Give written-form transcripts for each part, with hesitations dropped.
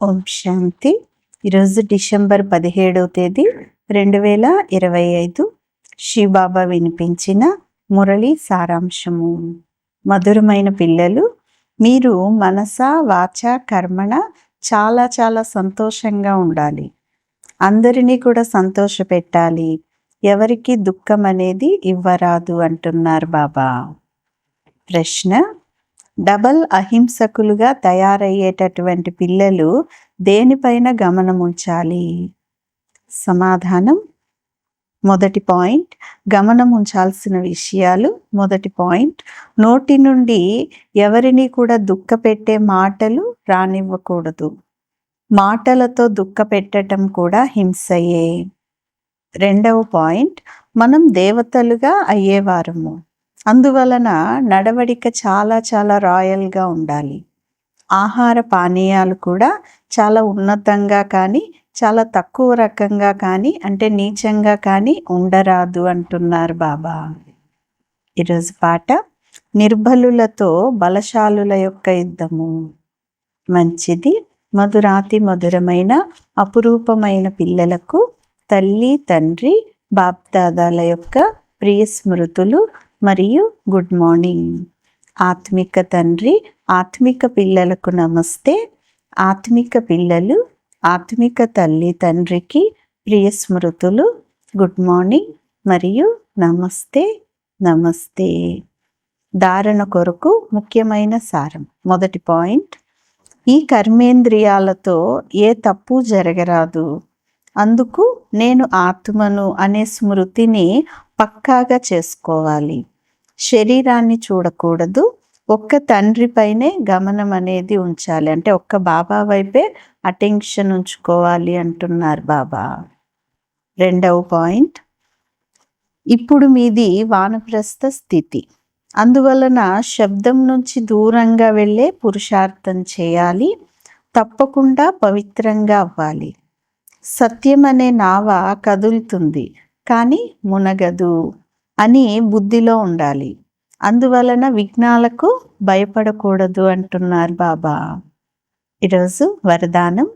ఓం శాంతి. ఈరోజు డిసెంబర్ 17వ తేదీ 2025. శివబాబా వినిపించిన మురళి సారాంశము. మధురమైన పిల్లలు, మీరు మనస వాచ కర్మణ చాలా చాలా సంతోషంగా ఉండాలి. అందరినీ కూడా సంతోష పెట్టాలి. ఎవరికి దుఃఖం అనేది ఇవ్వరాదు అంటున్నారు బాబా. ప్రశ్న: డబల్ అహింసకులుగా తయారయ్యేటటువంటి పిల్లలు దేనిపైన గమనం ఉంచాలి? సమాధానం: మొదటి పాయింట్, గమనం ఉంచాల్సిన విషయాలు. మొదటి పాయింట్, నోటి నుండి ఎవరిని కూడా దుఃఖపెట్టే మాటలు రానివ్వకూడదు. మాటలతో దుఃఖపెట్టడం కూడా హింసయే. రెండవ పాయింట్, మనం దేవతలుగా అయ్యేవారము. అందువలన నడవడిక చాలా చాలా రాయల్గా ఉండాలి. ఆహార పానీయాలు కూడా చాలా ఉన్నతంగా కానీ చాలా తక్కువ రకంగా కానీ అంటే నీచంగా కానీ ఉండరాదు అంటున్నారు బాబా. ఈరోజు పాట: నిర్బలులతో బలశాలుల యొక్క యుద్ధము. మంచిది. మధురాతి మధురమైన అపురూపమైన పిల్లలకు తల్లి తండ్రి బాప్దాదాల యొక్క ప్రియ స్మృతులు మరియు గుడ్ మార్నింగ్. ఆత్మిక తండ్రి ఆత్మిక పిల్లలకు నమస్తే. ఆత్మిక పిల్లలు ఆత్మిక తల్లి తండ్రికి ప్రియ స్మృతులు, గుడ్ మార్నింగ్ మరియు నమస్తే నమస్తే. ధారణ కొరకు ముఖ్యమైన సారం. మొదటి పాయింట్, ఈ కర్మేంద్రియాలతో ఏ తప్పు జరగరాదు. అందుకు నేను ఆత్మను అనే స్మృతిని పక్కాగా చేసుకోవాలి. శరీరాన్ని చూడకూడదు. ఒక్క తండ్రిపైనే గమనం అనేది ఉంచాలి. అంటే ఒక్క బాబా వైపే అటెన్షన్ ఉంచుకోవాలి అంటున్నారు బాబా. రెండవ పాయింట్, ఇప్పుడు మీది వానప్రస్థ స్థితి. అందువలన శబ్దం నుంచి దూరంగా వెళ్ళే పురుషార్థం చేయాలి. తప్పకుండా పవిత్రంగా అవ్వాలి. సత్యం అనే నావ కదులుతుంది కానీ మునగదు అని బుద్ధిలో ఉండాలి. అందువలన విఘ్నాలకు భయపడకూడదు అంటున్నారు బాబా. ఈరోజు వరదానం: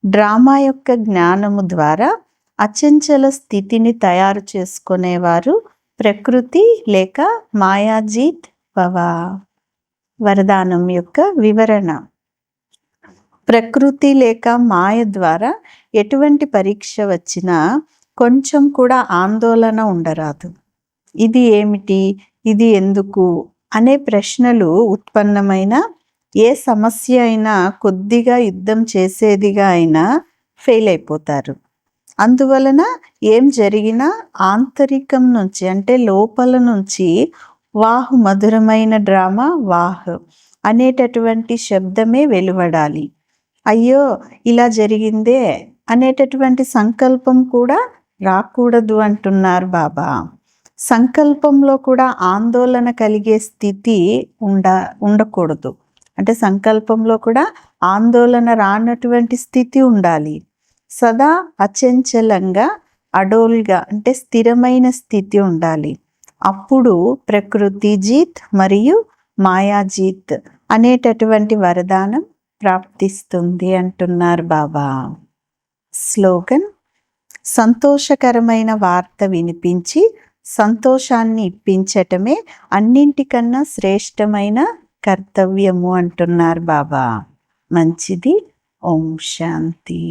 డ్రామా యొక్క జ్ఞానము ద్వారా అచంచల స్థితిని తయారు చేసుకునేవారు ప్రకృతి లేక మాయాజీత్ భవ. వరదానం యొక్క వివరణ: ప్రకృతి లేక మాయ ద్వారా ఎటువంటి పరీక్ష వచ్చినా కొంచెం కూడా ఆందోళన ఉండరాదు. ఇది ఏమిటి, ఇది ఎందుకు అనే ప్రశ్నలు ఉత్పన్నమైన ఏ సమస్య అయినా కొద్దిగా యుద్ధం చేసేదిగా అయినా ఫెయిల్ అయిపోతారు. అందువలన ఏం జరిగినా ఆంతరికం నుంచి అంటే లోపల నుంచి వాహ్, మధురమైన డ్రామా వాహ్ అనేటటువంటి శబ్దమే వెలువడాలి. అయ్యో ఇలా జరిగిందే అనేటటువంటి సంకల్పం కూడా రాకూడదు అంటున్నారు బాబా. సంకల్పంలో కూడా ఆందోళన కలిగే స్థితి ఉండకూడదు. అంటే సంకల్పంలో కూడా ఆందోళన రానటువంటి స్థితి ఉండాలి. సదా అచంచలంగా అడోల్గా అంటే స్థిరమైన స్థితి ఉండాలి. అప్పుడు ప్రకృతి జీత్ మరియు మాయాజీత్ అనేటటువంటి వరదానం ప్రాప్తిస్తుంది అంటున్నారు బాబా. స్లోగన్: సంతోషకరమైన వార్త వినిపించి సంతోషాన్ని ఇప్పించటమే అన్నింటికన్నా శ్రేష్టమైన కర్తవ్యము అంటున్నారు బాబా. మంచిది. ఓం శాంతి.